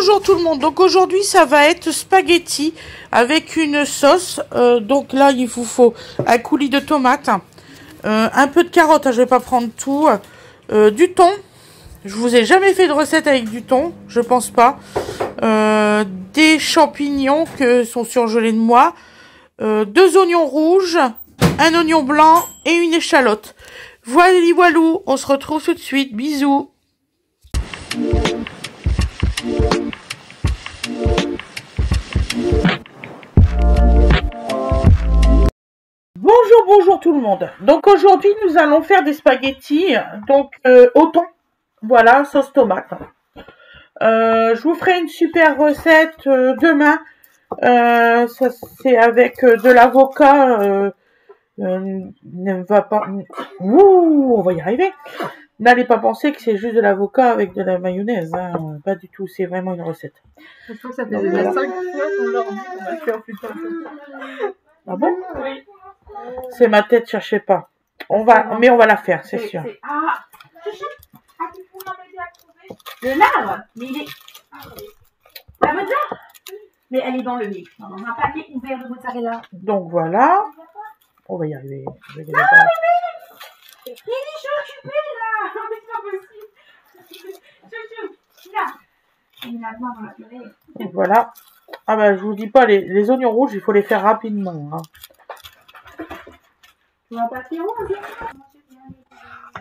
Bonjour tout le monde, donc aujourd'hui ça va être spaghetti avec une sauce, donc là il vous faut un coulis de tomates, un peu de carottes, je vais pas prendre tout, du thon, je vous ai jamais fait de recette avec du thon, je pense pas, des champignons que sont surgelés de moi, 2 oignons rouges, un oignon blanc et une échalote. Voilà, voilou, on se retrouve tout de suite, bisous. Bonjour tout le monde. Donc aujourd'hui nous allons faire des spaghettis donc au thon. Voilà, sauce tomate. Je vous ferai une super recette demain. Ça c'est avec de l'avocat. Ne va pas. Ouh, on va y arriver. N'allez pas penser que c'est juste de l'avocat avec de la mayonnaise. Hein. Pas du tout. C'est vraiment une recette. Je crois que ça fait déjà 5 fois qu'on leur dit qu'on va faire plus tard. Ah bon? Oui. C'est ma tête, cherchez pas. Mais on va la faire, c'est sûr. Ah, tu pourras m'aider à trouver le lard. Mais il est. La mozzarella. Mais elle est dans le mix, dans un paquet ouvert de mozzarella. Donc voilà. On va y arriver. Non, mais il est occupé là. Non, mais c'est pas possible. Chouchou, là. Il a besoin dans la purée. Donc voilà. Ah bah je vous dis pas, les oignons rouges, il faut les faire rapidement. Hein. Tu vas partir où aussi?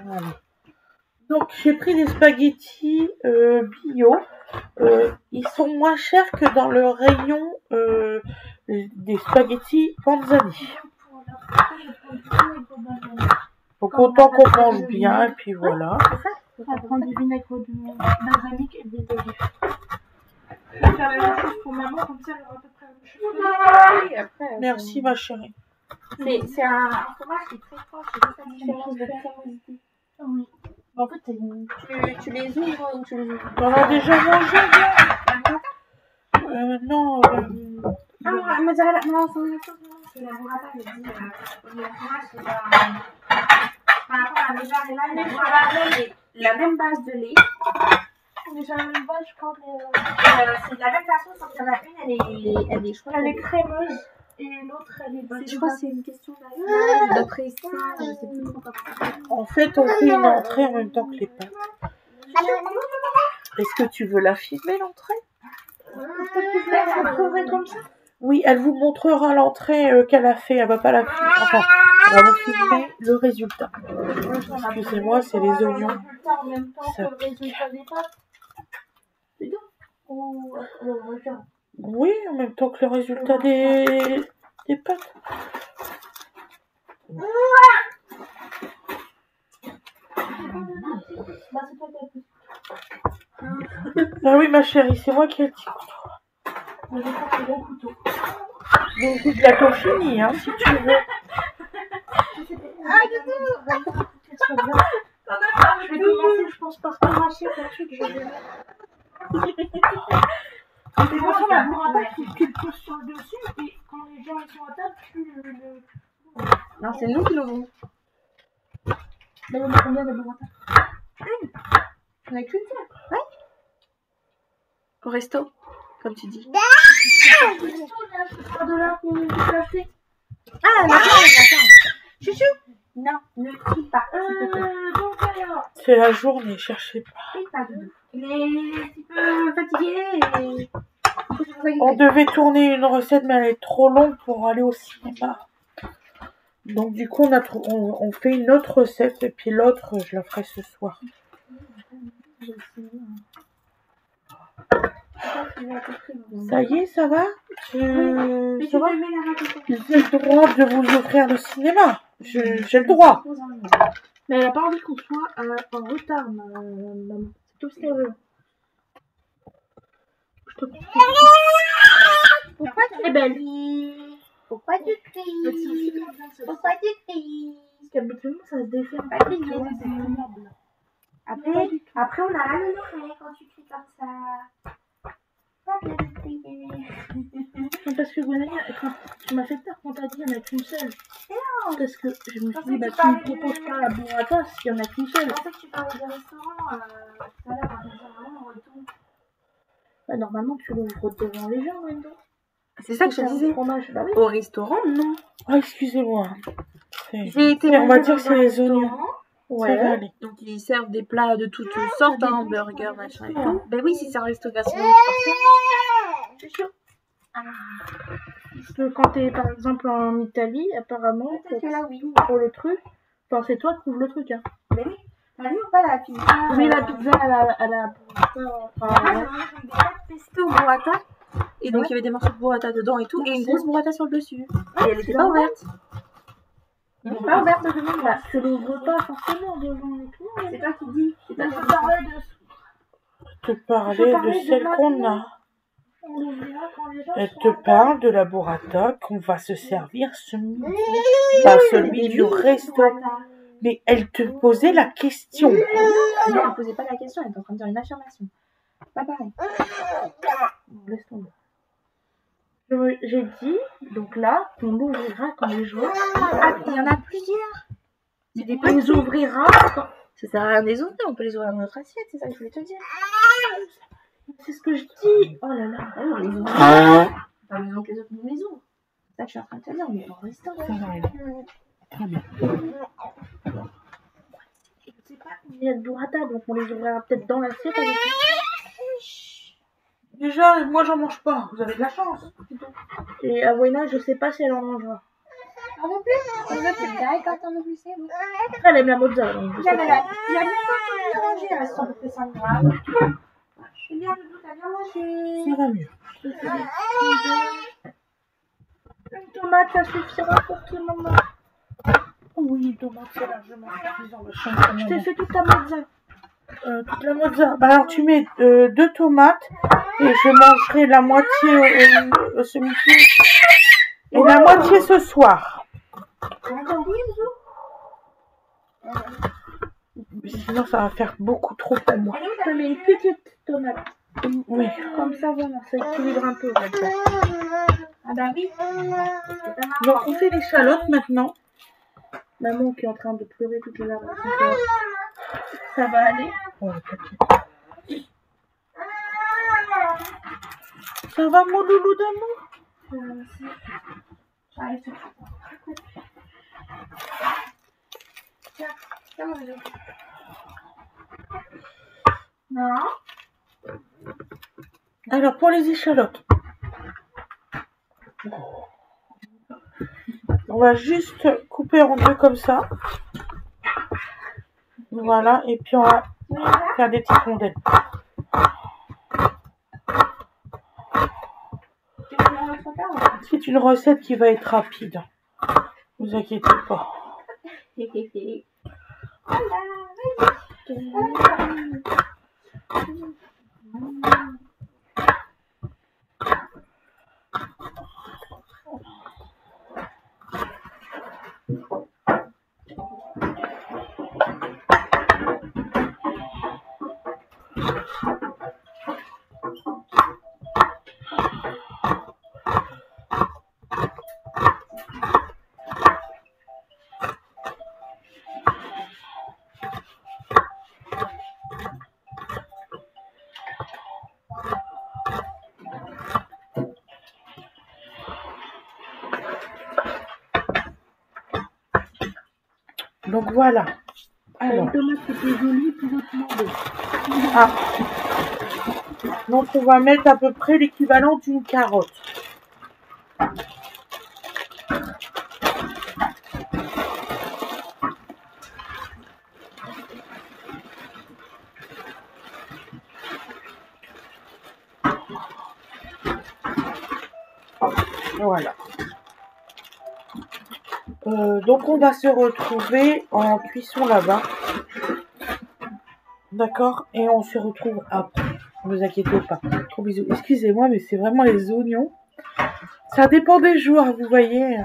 Voilà. Donc j'ai pris des spaghettis bio. Ils sont moins chers que dans le rayon des spaghettis Panzani. Donc autant qu'on mange bien et puis voilà. Ça prend du vinaigre balsamique et des olives. Je vais faire la même chose pour maman, comme ça elle aura à peu près la même chose. Après, Merci ma chérie. C'est un fromage qui est très fort, c'est juste la différence de porosité. Oui. En fait, tu les ouvres ou tu les ouvres? On a déjà mangé non. Ah, la mozzarella, non, c'est une chose, non. C'est la burrata, je dis. Le fromage, c'est par rapport à la mozzarella, la burrata, c'est la même base de lait. Déjà la même base, je crois. C'est de la même façon, sauf qu'il y en a une, elle est, je crois, elle est crémeuse. Et l'autre, elle est. Je crois que c'est une question d'après ça. Je sais plus trop comment. En fait, on fait une entrée en même temps que les pâtes. Est-ce que tu veux la filmer l'entrée? Peut-être que je la retrouverai comme ça. Oui, elle vous montrera l'entrée qu'elle a fait. Elle va pas la filmer. Enfin, elle va vous filmer le résultat. Excusez-moi, c'est les oignons. En même temps que le résultat des pâtes. C'est tout. Ou oui, en même temps que le résultat des pâtes. Ah oui, ma chérie, c'est moi qui ai le petit couteau. Donc, c'est bientôt fini, hein, si tu veux. Ah, du tout. Je vais commencer, je pense, par t'arracher, ensuite je vais mettre. C'est pour ça la burrata, tu le poses sur le dessus et quand les gens ils sont à table, tu le. non, c'est nous qui l'ouvrons. Là, il y en a combien de burrata? Une. On a qu'une seule. Ouais. Au resto, comme tu dis. De là qu'on peut l'acheter. Ah, d'accord. Chouchou. Non, ne crie pas. Donc alors, C'est la journée, cherchez pas. crie pas de. Il est un petit peu fatigué et. On devait tourner une recette, mais elle est trop longue pour aller au cinéma. Donc du coup, on fait une autre recette, et puis l'autre, je la ferai ce soir. Ça y est, ça va? Mais Ça tu va? peux la raconter. J'ai le droit de vous offrir le cinéma. J'ai le droit. Mais elle a pas envie qu'on soit en retard, maman. C'est tout ce qu'elle veut. Pourquoi tu es belle? Pourquoi tu cries? Pourquoi tu cries? Parce qu'habituellement, ça se défait en Pas crier, c'est ignoble. Après, on a mal au oreille quand tu cries comme ça. Pas bien de crier. Parce que Gwendoline, quand tu m'as fait peur quand t'as dit il n'y en a qu'une seule. Non. Parce que je me suis dit, bah tu me proposes pas la burrata s'il n'y en a qu'une seule. Je pensais que tu parlais du restaurant tout à l'heure, quand tu disais vraiment au retour. Bah, Bah, normalement, tu l'ouvres devant les gens, maintenant. C'est ça que je te disais. Fromage, bah oui. Au restaurant, non. Ah, excusez-moi. J'ai été On va manger dire que dans c'est un les oignons. restaurant. Ça va aller. Donc ils servent des plats de toutes sortes, hein, burgers, machin et tout. Ben oui, si c'est un resto gastronomique, forcément. C'est sûr. Parce que quand t'es par exemple en Italie, apparemment, Peut-être que là, oui. pour le truc, enfin c'est toi qui ouvres le truc. Hein. Mais oui. T'as vu ou pas la pizza? Mais la pizza, elle a Moi, j'ai mangé avec des pâtes Pesto burrata. Et donc il y avait des morceaux de burrata dedans et tout, et une grosse burrata sur le dessus. Et elle était pas ouverte. Elle n'est pas ouverte devant. Bah, tu l'ouvres pas forcément devant et tout. C'est toi qui dis. C'est toi qui dis. Te parler de celle qu'on a. On l'ouvrira quand les gens Elle seront te parle de la burrata qu'on va se servir ce midi. Pas celui du resto. Mais elle te posait la question. Non, elle ne posait pas la question, elle était en train de dire une affirmation. Pas pareil. Laisse tomber. J'ai dit, donc là, on l'ouvrira quand les gens. Ah, il y en a plusieurs. C'est des On les ouvrira quand. Ça sert à rien de les ouvrir, on peut les ouvrir dans notre assiette, c'est ça que je voulais te dire. C'est ce que je dis. Oh là là. Ah oui, on les ouvre. Pas besoin que les autres nous les ouvrent. C'est ça que je suis en train de te dire, mais au restaurant. Ça va aller. Très bien. Je sais pas combien il y a de burrata, donc on les ouvrira peut-être dans l'assiette avec. Déjà, moi j'en mange pas. Vous avez de la chance. Et Awena, je sais pas si elle en mangera. On veut plus. On veut plus. D'accord, on veut plus, c'est bon. Après, elle aime la mozza. Donc je sais J'avais pas. il a bien pas tout mangé, il reste à peu près 5 grammes. C'est bien, Doudou, t'as bien mangé. Ça va mieux. Une tomate, ça suffira pour tout le monde. Oui, une tomate, c'est largement suffisant. Je t'ai fait toute ta mozza. Toute la mozza. Bah alors tu mets 2 tomates et je mangerai la moitié ce midi et la moitié ce soir. Mais sinon ça va faire beaucoup trop pour moi. Je mets une petite tomate. Oui. Comme ça, voilà, ça équilibre un peu. Comme ça. Ah bah oui. Donc on fait l'échalote maintenant. Maman qui est en train de pleurer toutes les larmes de son cœur. Ça va aller. Ouais, t'inquiète. Ça va mon loulou d'amour? J'arrive tout de suite. Tiens, mon Doudou. Non. Alors pour les échalotes, on va juste couper en deux comme ça. Voilà, et puis on va faire des petites rondelles. C'est une recette qui va être rapide. Ne vous inquiétez pas. Donc voilà. Alors, ah. Donc on va mettre à peu près l'équivalent d'une carotte. Voilà. Donc on va se retrouver en cuisson là-bas. D'accord? Et on se retrouve après. Ne vous inquiétez pas. Gros bisous. Excusez-moi, mais c'est vraiment les oignons. Ça dépend des jours, vous voyez.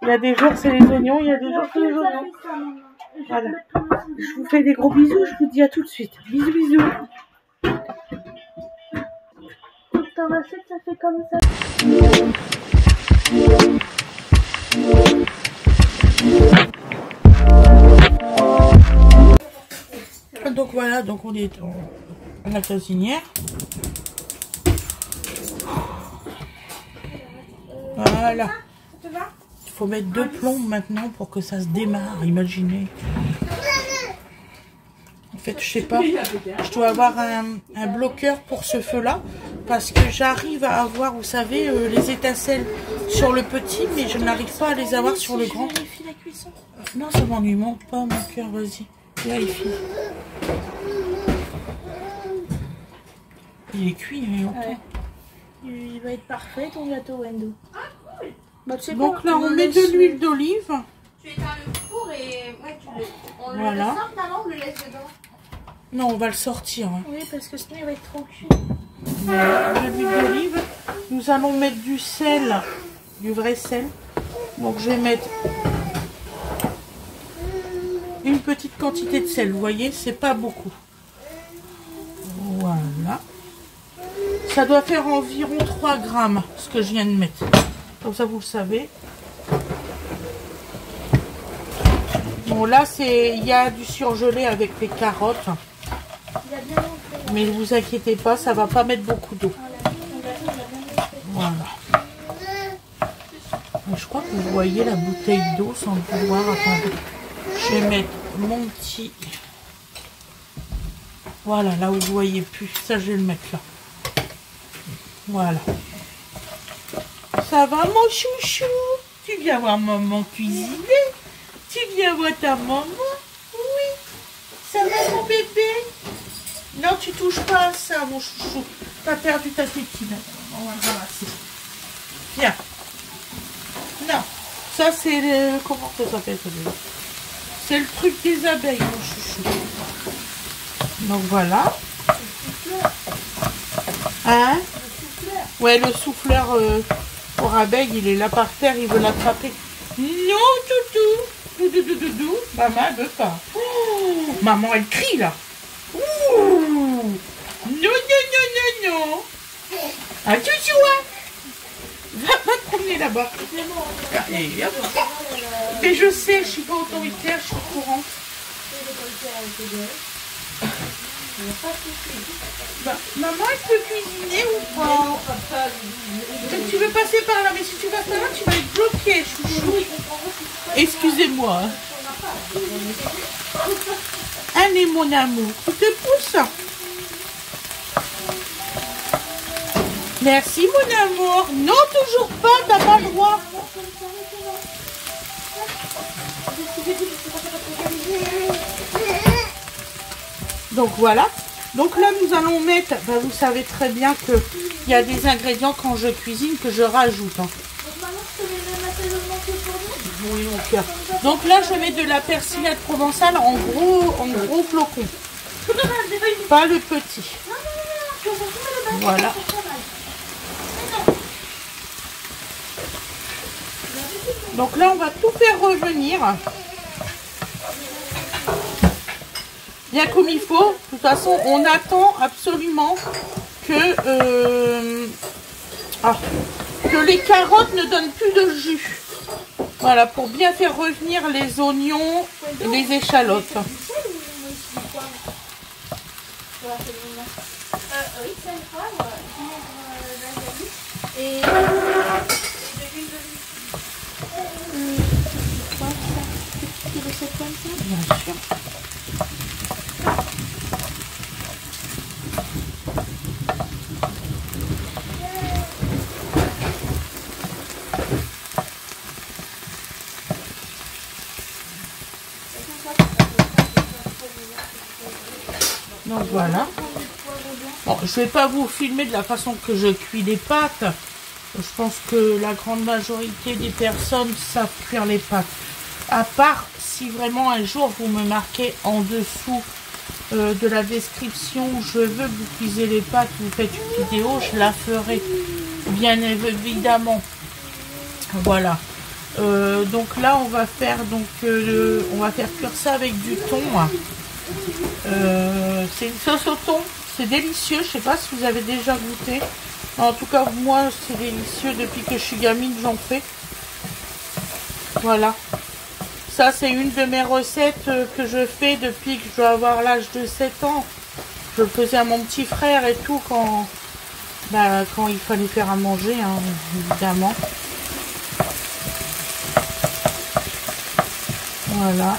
Il y a des jours c'est les oignons, il y a des jours c'est les oignons. Voilà. Je vous fais des gros bisous, je vous dis à tout de suite. Bisous, bisous. Toute ta recette, ça fait comme ça. Donc voilà, donc on est en la cuisinière. Voilà. Ça te va? Il faut mettre 2 plombes maintenant pour que ça se démarre, imaginez. En fait, je sais pas, je dois avoir un bloqueur pour ce feu-là, parce que j'arrive à avoir, vous savez, les étincelles sur le petit, mais je n'arrive pas à les avoir sur le grand. Non, ça m'ennuie pas, mon cœur, vas-y, vérifie. Il est cuit, il est longtemps. Ouais. Il va être parfait ton gâteau, Wendo. Ah, cool. Bah, tu sais Donc quoi, là, on met de l'huile d'olive. Tu éteins le four et ouais, on le Voilà. sort d'avant, on le laisse dedans. Non, on va le sortir. Hein. Oui, parce que sinon il va être trop cuit. De l'huile d'olive. Nous allons mettre du sel, du vrai sel. Donc je vais mettre une petite quantité de sel. Vous voyez, c'est pas beaucoup. Voilà. Ça doit faire environ 3 grammes, ce que je viens de mettre. Comme ça, vous le savez. Bon, là, il y a du surgelé avec les carottes. Mais ne vous inquiétez pas, ça va pas mettre beaucoup d'eau. Voilà. Je crois que vous voyez la bouteille d'eau sans le vouloir. Attendez. Je vais mettre mon petit... Voilà, là où vous voyez plus. Ça, je vais le mettre là. Voilà. Ça va, mon chouchou? Tu viens voir maman cuisiner? Tu viens voir ta maman? Oui. Ça va, mon bébé? Non, tu touches pas à ça, mon chouchou. T'as perdu ta tétine. On va le ramasser. Viens. Non. Ça, c'est le... Comment ça s'appelle, celui-là? C'est le truc des abeilles, mon chouchou. Donc, voilà. Hein? Ouais, le souffleur pour abeilles, il est là par terre, il veut l'attraper. Non, toutou. Doudou. Maman, elle veut pas. Oh, maman, elle crie, là. Ouh. Non. Attention, hein. Va te promener là-bas. Allez, hop. Mais je sais, je suis pas autoritaire, je suis au courant. Bah, maman, elle peut cuisiner ou pas? Tu veux passer par là, mais si tu passes par là, tu vas être bloqué, chouchou. Excusez-moi. Allez, mon amour, tu te pousses. Merci, mon amour. Non, toujours pas, t'as pas le droit. Donc voilà. Donc là, nous allons mettre, bah, vous savez très bien qu'il y a des ingrédients quand je cuisine que je rajoute. Hein. Oui, mon cœur. Donc là, je mets de la persillade provençale en gros flocons. Pas le petit. Voilà. Donc là, on va tout faire revenir. Bien comme il faut. De toute façon, on attend absolument que les carottes ne donnent plus de jus. Voilà, pour bien faire revenir les oignons et les échalotes. Et Bien sûr. Donc voilà. Bon, je vais pas vous filmer de la façon que je cuis les pâtes. Je pense que la grande majorité des personnes savent cuire les pâtes. À part si vraiment un jour vous me marquez en dessous de la description, je veux que vous cuisez les pâtes, vous faites une vidéo, je la ferai bien évidemment. Voilà. Donc là on va faire cuire ça avec du thon. C'est une sauce au thon, c'est délicieux. Je sais pas si vous avez déjà goûté. En tout cas moi c'est délicieux, depuis que je suis gamine j'en fais. Voilà. Ça, c'est une de mes recettes que je fais depuis que je dois avoir l'âge de 7 ans. Je le faisais à mon petit frère et tout quand il fallait faire à manger, hein, évidemment. Voilà.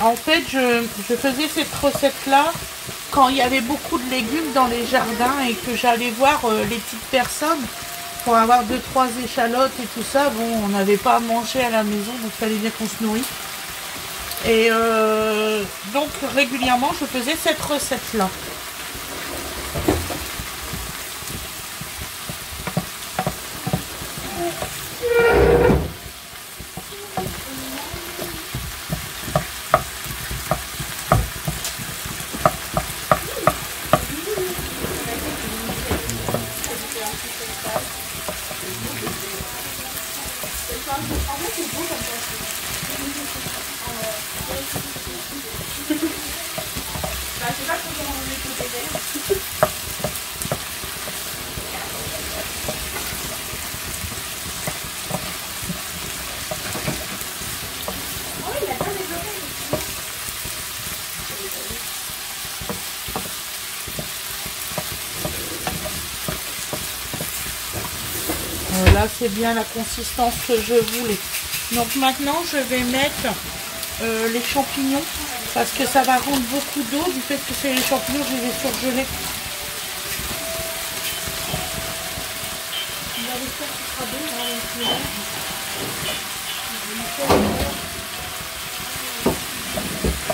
En fait, je faisais cette recette-là quand il y avait beaucoup de légumes dans les jardins et que j'allais voir les petites personnes pour avoir 2-3 échalotes et tout ça. Bon, on n'avait pas à manger à la maison, donc il fallait bien qu'on se nourrit. Et donc régulièrement, je faisais cette recette-là. Là, c'est bien la consistance que je voulais. Donc maintenant, je vais mettre les champignons parce que ça va rendre beaucoup d'eau. Du fait que c'est les champignons, je les ai surgelés.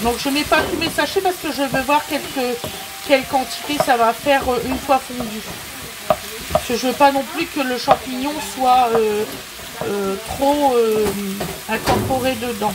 Donc je mets pas tous mes sachets parce que je veux voir quelle quantité ça va faire une fois fondu. Parce que je veux pas non plus que le champignon soit trop incorporé dedans.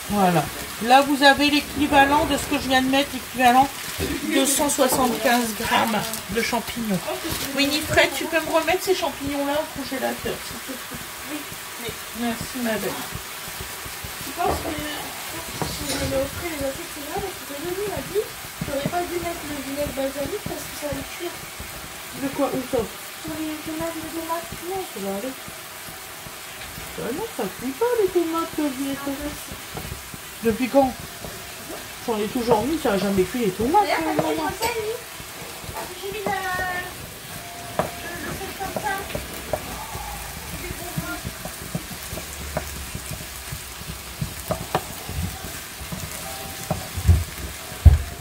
Voilà. Là, vous avez l'équivalent de ce que je viens de mettre, l'équivalent de 175 grammes de champignons. Winifred, tu peux me remettre ces champignons-là au congélateur, s'il te plaît? Oui. Merci, ma belle. Tu penses que si j'avais offert les assiettes, c'est là, parce que Denis m'a dit que j'aurais pas dû mettre le vinaigre balsamique parce que ça allait cuire. De quoi? Où ça? Sur les tomates de tomates. Non, ça va aller. Non, ça cuit pas les tomates, Depuis quand? J'en ai toujours mis, ça n'a jamais cuit les tomates. D'ailleurs, j'ai mis le comme ça.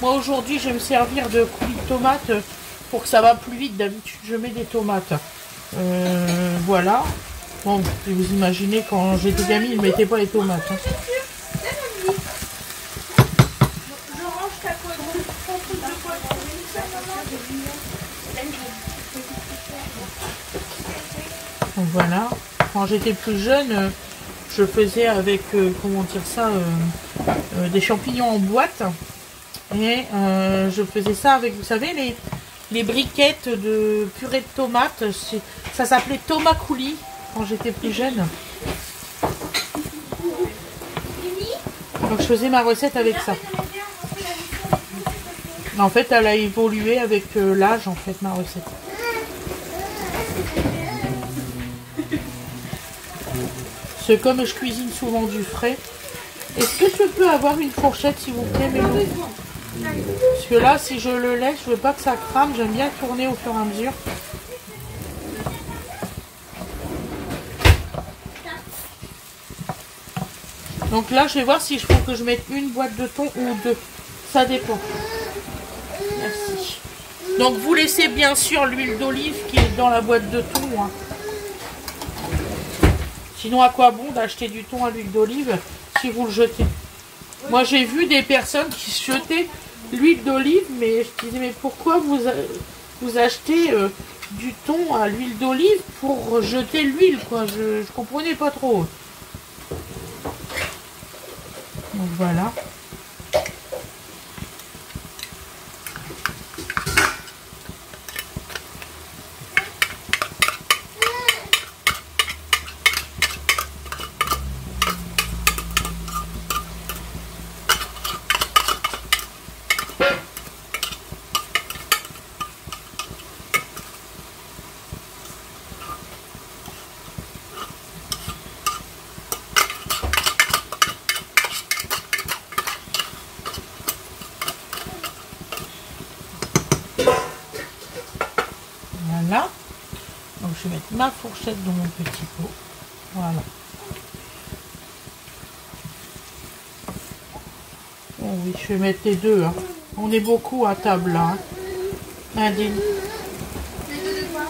Moi aujourd'hui, je vais me servir de coulis de tomates pour que ça va plus vite. D'habitude, je mets des tomates. Voilà. Bon, vous imaginez, quand j'étais gamine, ils ne mettaient pas les tomates. Hein. Donc voilà. Quand j'étais plus jeune, je faisais avec, comment dire ça, des champignons en boîte. Et je faisais ça avec, vous savez, les briquettes de purée de tomates. Ça s'appelait Thomas Coulis quand j'étais plus jeune. Donc je faisais ma recette avec ça. En fait, elle a évolué avec l'âge, en fait, ma recette. C'est comme je cuisine souvent du frais. Est-ce que je peux avoir une fourchette, s'il vous plaît, Mélo? Parce que là, si je le laisse, je veux pas que ça crame. J'aime bien tourner au fur et à mesure. Donc là, je vais voir si je faut que je mette une boîte de thon ou deux. Ça dépend. Merci. Donc vous laissez bien sûr l'huile d'olive qui est dans la boîte de thon. Hein. Sinon, à quoi bon d'acheter du thon à l'huile d'olive si vous le jetez? Moi, j'ai vu des personnes qui se jetaient l'huile d'olive, mais je disais mais pourquoi vous achetez du thon à l'huile d'olive pour jeter l'huile quoi, je comprenais pas trop. Donc voilà. Voilà. Donc je vais mettre ma fourchette dans mon petit pot. Voilà. Oh oui, je vais mettre les deux. Hein. On est beaucoup à table là. Hein. Nadine. Les deux de quoi?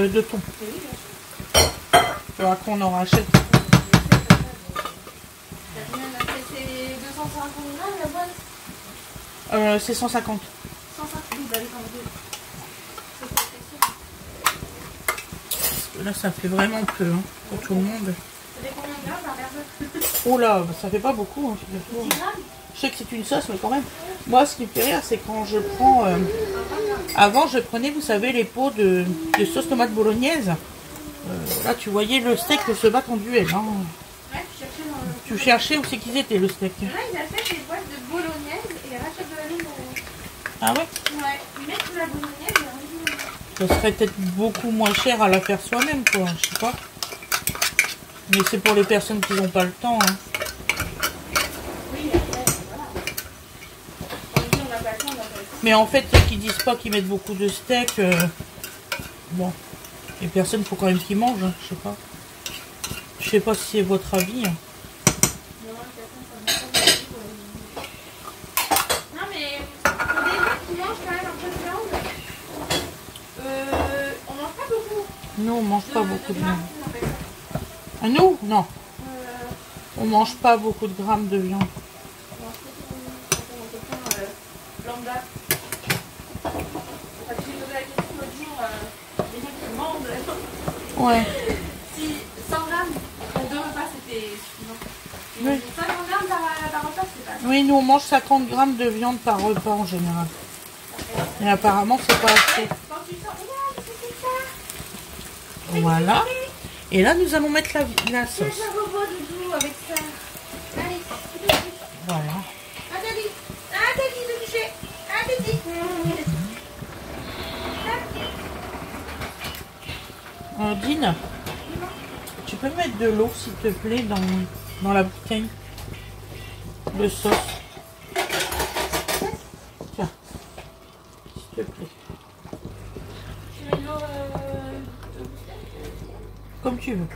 De thon. Tu vois qu'on en rachète. C'est 250 grammes la boîte? C'est 150. 150, oui, bah oui, Là, ça fait vraiment peu hein, pour tout le monde. ça fait combien de grammes par personne? Oh là, ça fait pas beaucoup. Hein, 10 grammes? je sais que c'est une sauce, mais quand même. Moi, ce qui me fait rire, c'est quand je prends... avant, je prenais, vous savez, les pots de sauce tomate bolognaise. Là, tu voyais le steak se battre en duel. Hein. Ouais, Tu cherchais où c'est qu'ils étaient, le steak. Là, ils achètent des boîtes de bolognaise et ils rachètent de la viande. Ah ouais? Ouais, ils mettent de la bolognaise et Ça serait peut-être beaucoup moins cher à la faire soi-même, quoi. Je sais pas. Mais c'est pour les personnes qui n'ont pas le temps. Hein. oui, après, voilà. On dit on n'a pas le temps, on n'a pas le temps. Mais en fait, ceux qui disent pas qu'ils mettent beaucoup de steak, bon, les personnes, faut quand même qu'ils mangent. Hein. Je sais pas. Je sais pas si c'est votre avis. Hein. Non, mais pour des gens qui mangent quand même un peu de viande, on mange pas beaucoup. Nous, on mange pas beaucoup de viande. grammes, on appelle ça. Ah, nous, non. On mange pas beaucoup de grammes de viande. On mange beaucoup de viande, lambda. Parce que j'ai posé la question l'autre jour, les gens qui mangent. Ouais. Si 100 grammes pour 2 repas c'était suffisant. Oui. 50 grammes par repas c'est pas assez. Oui, nous, on mange 50 grammes de viande par repas en général. Et apparemment, c'est pas assez. Quand tu sors, regarde, c'est ça. Voilà. Et là, nous allons mettre la sauce. C'est un robot doudou avec ça. Allez, c'est tout. Voilà. Interdit de toucher. Interdit. Dine, tu peux mettre de l'eau, s'il te plaît, dans la bouteille de sauce. Tiens, s'il te plaît. Tu mets de l'eau Comme tu veux.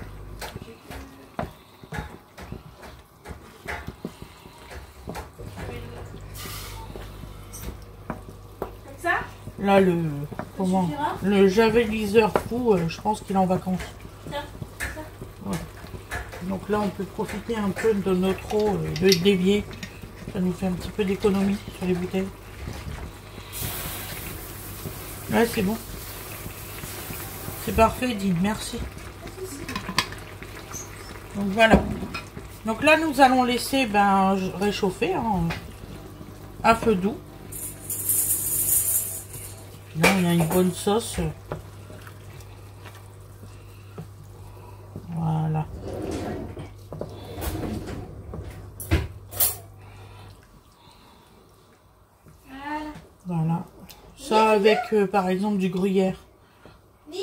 comme ça. Là, le javeliseur fou, je pense qu'il est en vacances. Tiens, Ouais. Donc là, on peut profiter un peu de notre eau, de l'évier. Ça nous fait un petit peu d'économie sur les bouteilles. Ouais, c'est bon. C'est parfait, Dine, merci. Donc voilà. Donc là, nous allons laisser réchauffer hein, à feu doux. Là, on a une bonne sauce. Voilà. Voilà. Ça avec, par exemple, du gruyère. Dis.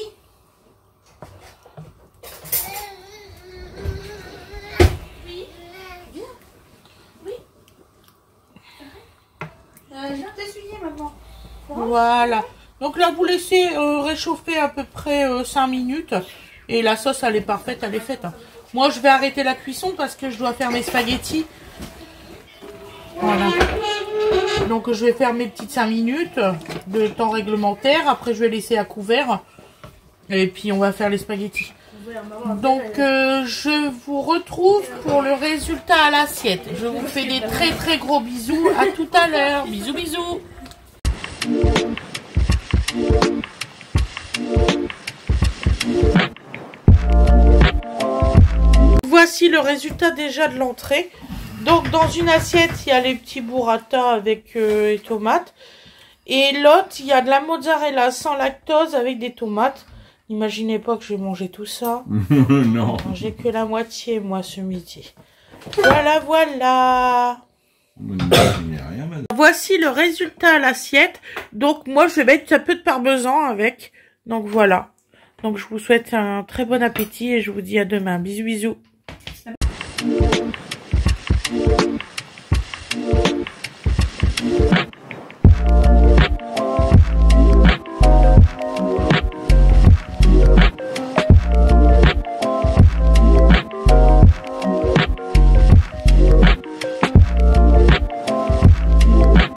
Oui. Bien. Oui. Je viens t'essuyer, maman. Voilà. Donc là, vous laissez réchauffer à peu près 5 minutes. Et la sauce, elle est parfaite, elle est faite. Hein. Moi, je vais arrêter la cuisson parce que je dois faire mes spaghettis. Voilà. Donc, je vais faire mes petites 5 minutes de temps réglementaire. Après, je vais laisser à couvert. Et puis, on va faire les spaghettis. Donc, je vous retrouve pour le résultat à l'assiette. Je vous fais des très très gros bisous. À tout à l'heure. Bisous, bisous. Voici le résultat déjà de l'entrée. Donc, dans une assiette, il y a les petits burrata avec les tomates. Et l'autre, il y a de la mozzarella sans lactose avec des tomates. N'imaginez pas que je vais manger tout ça. Non. J'ai que la moitié, moi, ce midi. Voilà, voilà. Rien, madame. Voici le résultat à l'assiette. Donc, moi, je vais mettre un peu de parmesan avec. Donc, voilà. Donc, je vous souhaite un très bon appétit et je vous dis à demain. Bisous, bisous.